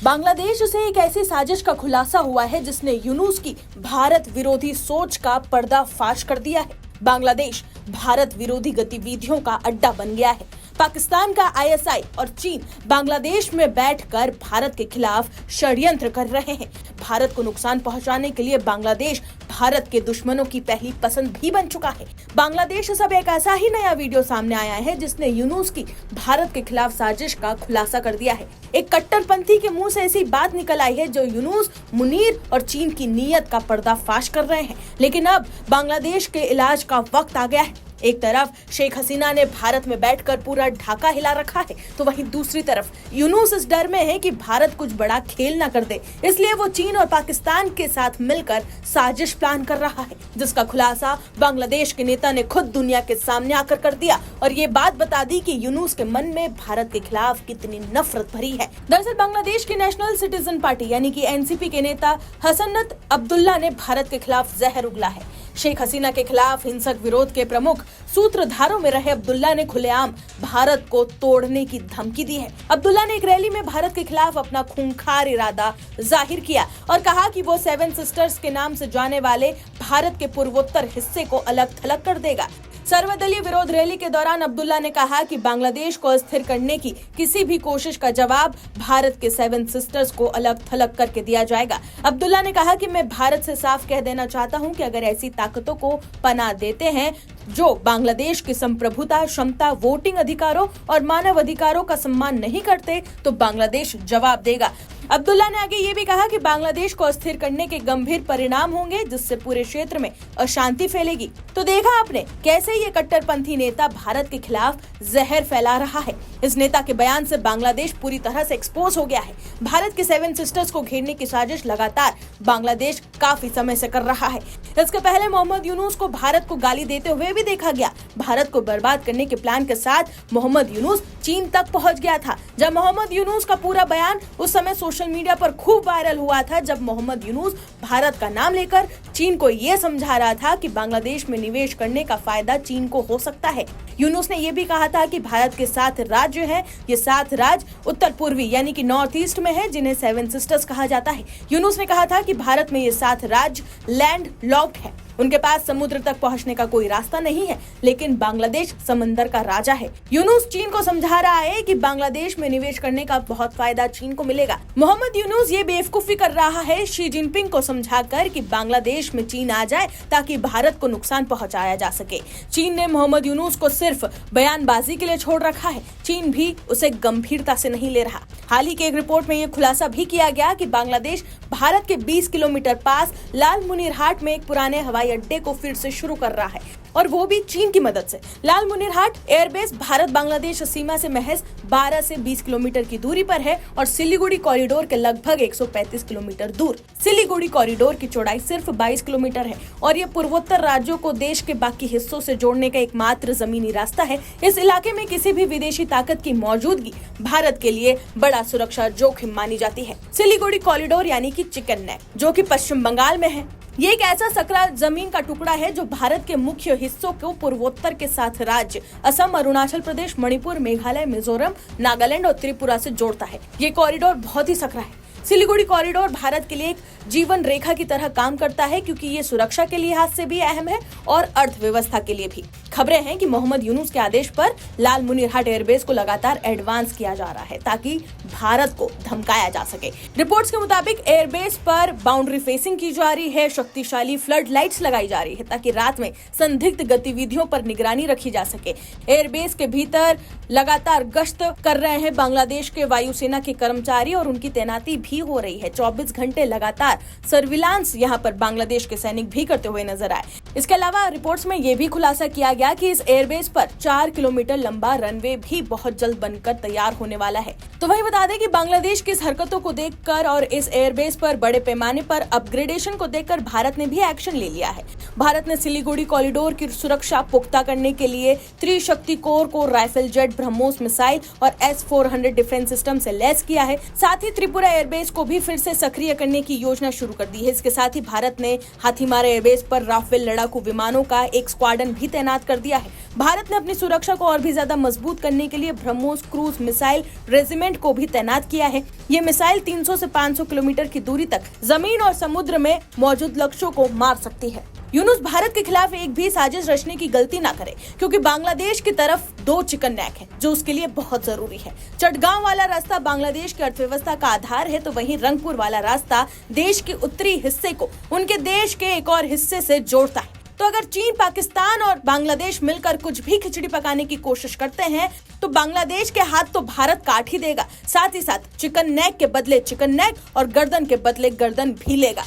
बांग्लादेश से एक ऐसी साजिश का खुलासा हुआ है जिसने यूनुस की भारत विरोधी सोच का पर्दाफाश कर दिया है। बांग्लादेश भारत विरोधी गतिविधियों का अड्डा बन गया है। पाकिस्तान का आईएसआई और चीन बांग्लादेश में बैठकर भारत के खिलाफ षड्यंत्र कर रहे हैं। भारत को नुकसान पहुंचाने के लिए बांग्लादेश भारत के दुश्मनों की पहली पसंद भी बन चुका है। बांग्लादेश से अब एक ऐसा ही नया वीडियो सामने आया है जिसने यूनुस की भारत के खिलाफ साजिश का खुलासा कर दिया है। एक कट्टरपंथी के मुंह से ऐसी बात निकल आई है जो यूनुस, मुनीर और चीन की नीयत का पर्दाफाश कर रहे हैं। लेकिन अब बांग्लादेश के इलाज का वक्त आ गया है। एक तरफ शेख हसीना ने भारत में बैठकर पूरा ढाका हिला रखा है, तो वहीं दूसरी तरफ यूनुस इस डर में है कि भारत कुछ बड़ा खेल न कर दे, इसलिए वो चीन और पाकिस्तान के साथ मिलकर साजिश प्लान कर रहा है, जिसका खुलासा बांग्लादेश के नेता ने खुद दुनिया के सामने आकर कर दिया और ये बात बता दी कि यूनुस के मन में भारत के खिलाफ कितनी नफरत भरी है। दरअसल बांग्लादेश की नेशनल सिटीजन पार्टी यानी कि एनसीपी के नेता हसनत अब्दुल्ला ने भारत के खिलाफ जहर उगला है। शेख हसीना के खिलाफ हिंसक विरोध के प्रमुख सूत्रधारों में रहे अब्दुल्ला ने खुलेआम भारत को तोड़ने की धमकी दी है। अब्दुल्ला ने एक रैली में भारत के खिलाफ अपना खूंखार इरादा जाहिर किया और कहा कि वो सेवन सिस्टर्स के नाम से जाने वाले भारत के पूर्वोत्तर हिस्से को अलग थलग कर देगा। सर्वदलीय विरोध रैली के दौरान अब्दुल्ला ने कहा कि बांग्लादेश को अस्थिर करने की किसी भी कोशिश का जवाब भारत के सेवन सिस्टर्स को अलग थलग करके दिया जाएगा। अब्दुल्ला ने कहा कि मैं भारत से साफ कह देना चाहता हूं कि अगर ऐसी ताकतों को पनाह देते हैं जो बांग्लादेश की संप्रभुता, क्षमता, वोटिंग अधिकारों और मानव अधिकारों का सम्मान नहीं करते तो बांग्लादेश जवाब देगा। अब्दुल्ला ने आगे ये भी कहा कि बांग्लादेश को अस्थिर करने के गंभीर परिणाम होंगे जिससे पूरे क्षेत्र में अशांति फैलेगी। तो देखा आपने कैसे ये कट्टरपंथी नेता भारत के खिलाफ जहर फैला रहा है। इस नेता के बयान से बांग्लादेश पूरी तरह से एक्सपोज हो गया है। भारत के सेवन सिस्टर्स को घेरने की साजिश लगातार बांग्लादेश काफी समय से कर रहा है। इसके पहले मोहम्मद यूनुस को भारत को गाली देते हुए भी देखा गया। भारत को बर्बाद करने के प्लान के साथ मोहम्मद यूनुस चीन तक पहुंच गया था। जब मोहम्मद यूनुस का पूरा बयान उस समय सोशल मीडिया पर खूब वायरल हुआ था, जब मोहम्मद यूनुस भारत का नाम लेकर चीन को ये समझा रहा था कि बांग्लादेश में निवेश करने का फायदा चीन को हो सकता है। यूनुस ने यह भी कहा था कि भारत के 7 राज्य हैं, ये 7 राज्य उत्तर पूर्वी यानी कि नॉर्थ ईस्ट में है, जिन्हें सेवन सिस्टर्स कहा जाता है। यूनुस ने कहा था कि भारत में ये 7 राज्य लैंड लॉक्ड है, उनके पास समुद्र तक पहुंचने का कोई रास्ता नहीं है, लेकिन बांग्लादेश समंदर का राजा है। यूनुस चीन को समझा रहा है कि बांग्लादेश में निवेश करने का बहुत फायदा चीन को मिलेगा। मोहम्मद यूनुस ये बेवकूफी कर रहा है शी जिनपिंग को समझाकर कि बांग्लादेश में चीन आ जाए ताकि भारत को नुकसान पहुंचाया जा सके। चीन ने मोहम्मद यूनुस को सिर्फ बयानबाजी के लिए छोड़ रखा है, चीन भी उसे गंभीरता से नहीं ले रहा। हाल ही की एक रिपोर्ट में ये खुलासा भी किया गया कि बांग्लादेश भारत के 20 किलोमीटर पास लाल मुनीरहाट में एक पुराने हवाई अड्डे को फिर से शुरू कर रहा है, और वो भी चीन की मदद से। लाल मुनीरहाट एयरबेस भारत बांग्लादेश सीमा से महज 12 से 20 किलोमीटर की दूरी पर है और सिलीगुड़ी कॉरिडोर के लगभग 135 किलोमीटर दूर। सिलीगुड़ी कॉरिडोर की चौड़ाई सिर्फ 22 किलोमीटर है और ये पूर्वोत्तर राज्यों को देश के बाकी हिस्सों से जोड़ने का एकमात्र जमीनी रास्ता है। इस इलाके में किसी भी विदेशी ताकत की मौजूदगी भारत के लिए बड़ा सुरक्षा जोखिम मानी जाती है। सिलीगुड़ी कॉरिडोर यानी कि चिकन नेक, जो कि पश्चिम बंगाल में है, ये एक ऐसा सकरा जमीन का टुकड़ा है जो भारत के मुख्य हिस्सों को पूर्वोत्तर के 7 राज्य असम, अरुणाचल प्रदेश, मणिपुर, मेघालय, मिजोरम, नागालैंड और त्रिपुरा से जोड़ता है। ये कॉरिडोर बहुत ही सकरा है। सिलीगुड़ी कॉरिडोर भारत के लिए एक जीवन रेखा की तरह काम करता है क्योंकि ये सुरक्षा के लिहाज से भी अहम है और अर्थव्यवस्था के लिए भी। खबरें हैं कि मोहम्मद यूनुस के आदेश पर लाल मुनीरहाट एयरबेस को लगातार एडवांस किया जा रहा है ताकि भारत को धमकाया जा सके। रिपोर्ट्स के मुताबिक एयरबेस पर बाउंड्री फेसिंग की जा रही है, शक्तिशाली फ्लड लाइट्स लगाई जा रही है ताकि रात में संदिग्ध गतिविधियों पर निगरानी रखी जा सके। एयरबेस के भीतर लगातार गश्त कर रहे हैं बांग्लादेश के वायुसेना के कर्मचारी और उनकी तैनाती भी हो रही है। 24 घंटे लगातार सर्विलांस यहाँ पर बांग्लादेश के सैनिक भी करते हुए नजर आए। इसके अलावा रिपोर्ट्स में यह भी खुलासा किया गया कि इस एयरबेस पर 4 किलोमीटर लंबा रनवे भी बहुत जल्द बनकर तैयार होने वाला है। तो वही बता दें कि बांग्लादेश की इस हरकतों को देखकर और इस एयरबेस पर बड़े पैमाने पर अपग्रेडेशन को देखकर भारत ने भी एक्शन ले लिया है। भारत ने सिलीगुड़ी कॉरिडोर की सुरक्षा पुख्ता करने के लिए त्रिशक्ति कोर को राइफल जेट, ब्रह्मोस मिसाइल और S-400 डिफेंस सिस्टम से लैस किया है। साथ ही त्रिपुरा एयरबेस एयरबेस को भी फिर से सक्रिय करने की योजना शुरू कर दी है। इसके साथ ही भारत ने हाथीमारा एयरबेस पर राफेल लड़ाकू विमानों का एक स्क्वाड्रन भी तैनात कर दिया है। भारत ने अपनी सुरक्षा को और भी ज्यादा मजबूत करने के लिए ब्रह्मोस क्रूज मिसाइल रेजिमेंट को भी तैनात किया है। ये मिसाइल 300 से 500 किलोमीटर की दूरी तक जमीन और समुद्र में मौजूद लक्ष्यों को मार सकती है। यूनुस भारत के खिलाफ एक भी साजिश रचने की गलती ना करे, क्योंकि बांग्लादेश की तरफ 2 चिकन नेक है जो उसके लिए बहुत जरूरी है। चटगांव वाला रास्ता बांग्लादेश की अर्थव्यवस्था का आधार है, तो वहीं रंगपुर वाला रास्ता देश के उत्तरी हिस्से को उनके देश के एक और हिस्से से जोड़ता है। तो अगर चीन, पाकिस्तान और बांग्लादेश मिलकर कुछ भी खिचड़ी पकाने की कोशिश करते हैं तो बांग्लादेश के हाथ तो भारत काट ही देगा, साथ ही साथ चिकन नेक के बदले चिकन नेक और गर्दन के बदले गर्दन भी लेगा।